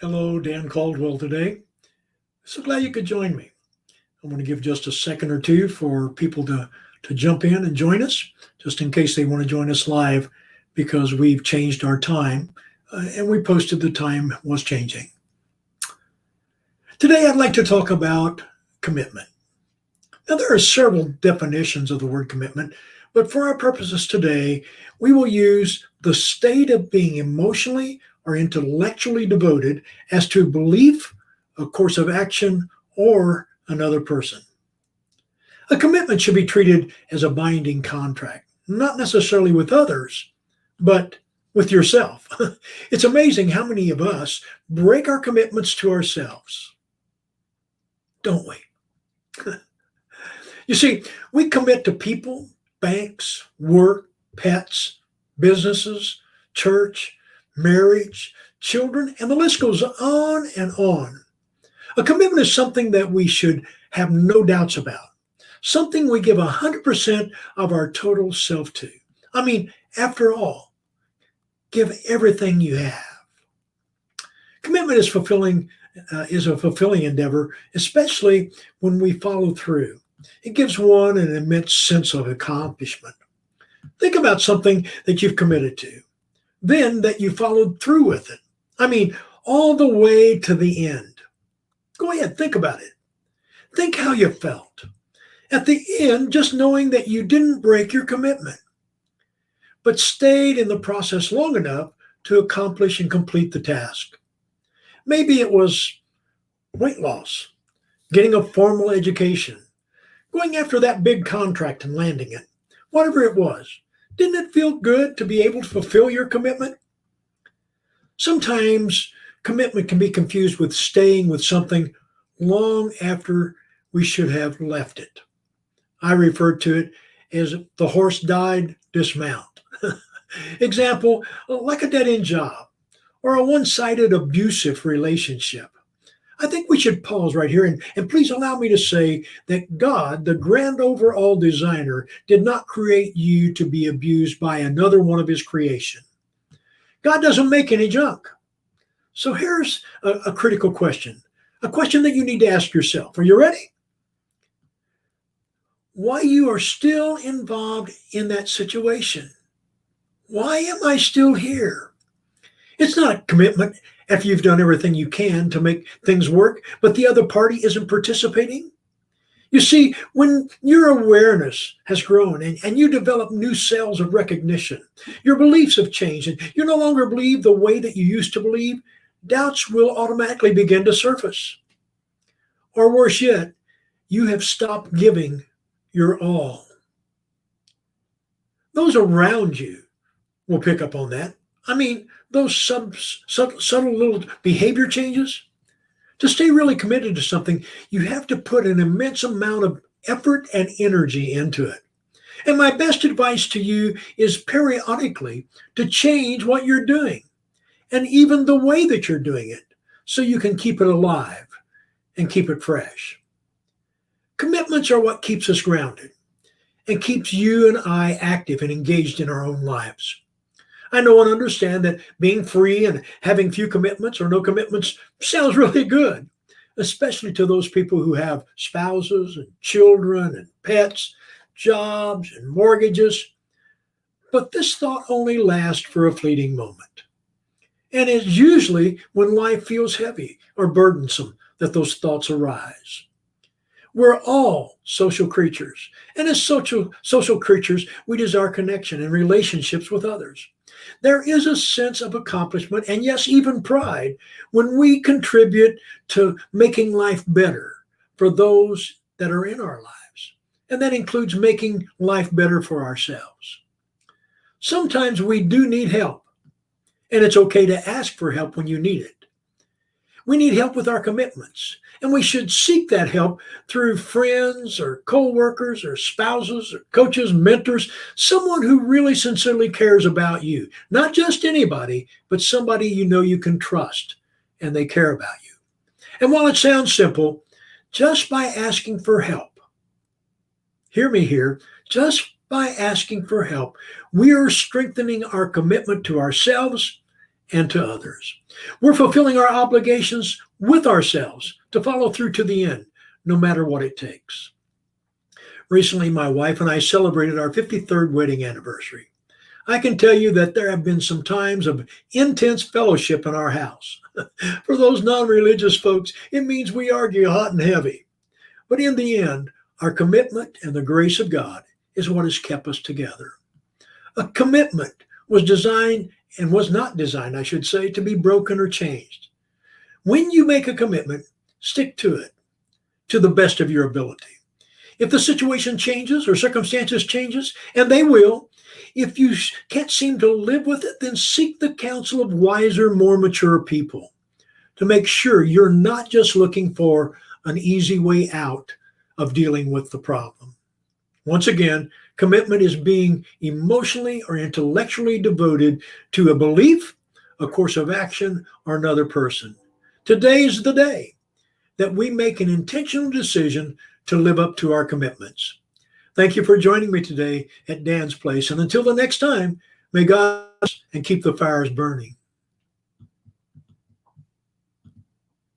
Hello, Dan Caldwell today. So glad you could join me. I'm going to give just a second or two for people to jump in and join us, just in case they want to join us live, because we've changed our time and we posted the time was changing. Today, I'd like to talk about commitment. Now, there are several definitions of the word commitment, but for our purposes today, we will use the state of being emotionally or intellectually devoted as to belief, a course of action, or another person. A commitment should be treated as a binding contract, not necessarily with others, but with yourself. It's amazing how many of us break our commitments to ourselves, don't we? You see, we commit to people, banks, work, pets, businesses, church, marriage, children, and the list goes on and on. A commitment is something that we should have no doubts about, something we give 100% of our total self to. I mean, after all, give everything you have. Commitment is a fulfilling endeavor, especially when we follow through. It gives one an immense sense of accomplishment. Think about something that you've committed to, then that you followed through with it. I mean, all the way to the end. Go ahead, think about it. Think how you felt at the end, just knowing that you didn't break your commitment, but stayed in the process long enough to accomplish and complete the task. Maybe it was weight loss, getting a formal education, going after that big contract and landing it. Whatever it was, didn't it feel good to be able to fulfill your commitment? Sometimes commitment can be confused with staying with something long after we should have left it. I refer to it as the horse died, dismount. Example, like a dead end job or a one sided abusive relationship. I think we should pause right here and please allow me to say that God, the grand overall designer, did not create you to be abused by another one of his creation. God doesn't make any junk. So here's a critical question, a question that you need to ask yourself. Are you ready? Why you are still involved in that situation? Why am I still here? It's not a commitment after you've done everything you can to make things work, but the other party isn't participating. You see, when your awareness has grown and you develop new cells of recognition, your beliefs have changed, and you no longer believe the way that you used to believe, doubts will automatically begin to surface. Or worse yet, you have stopped giving your all. Those around you will pick up on that. I mean, those subtle little behavior changes. To stay really committed to something, you have to put an immense amount of effort and energy into it. And my best advice to you is periodically to change what you're doing and even the way that you're doing it so you can keep it alive and keep it fresh. Commitments are what keeps us grounded and keeps you and I active and engaged in our own lives. I know and understand that being free and having few commitments or no commitments sounds really good, especially to those people who have spouses and children and pets, jobs and mortgages. But this thought only lasts for a fleeting moment. And it's usually when life feels heavy or burdensome that those thoughts arise. We're all social creatures. And as social creatures, we desire connection and relationships with others. There is a sense of accomplishment and, yes, even pride when we contribute to making life better for those that are in our lives. And that includes making life better for ourselves. Sometimes we do need help, and it's okay to ask for help when you need it. We need help with our commitments, and we should seek that help through friends or coworkers or spouses or coaches, mentors, someone who really sincerely cares about you. Not just anybody, but somebody you know you can trust and they care about you. And while it sounds simple, just by asking for help, hear me here, just by asking for help, we are strengthening our commitment to ourselves and to others. We're fulfilling our obligations with ourselves to follow through to the end, no matter what it takes. Recently, my wife and I celebrated our 53rd wedding anniversary. I can tell you that there have been some times of intense fellowship in our house. For those non religious folks, it means we argue hot and heavy. But in the end, our commitment and the grace of God is what has kept us together. A commitment was designed and was not designed, I should say, to be broken or changed. When you make a commitment, stick to it to the best of your ability. If the situation changes or circumstances changes, and they will, if you can't seem to live with it, then seek the counsel of wiser, more mature people to make sure you're not just looking for an easy way out of dealing with the problem. Once again, commitment is being emotionally or intellectually devoted to a belief, a course of action, or another person. Today is the day that we make an intentional decision to live up to our commitments. Thank you for joining me today at Dan's Place. And until the next time, may God bless and keep the fires burning.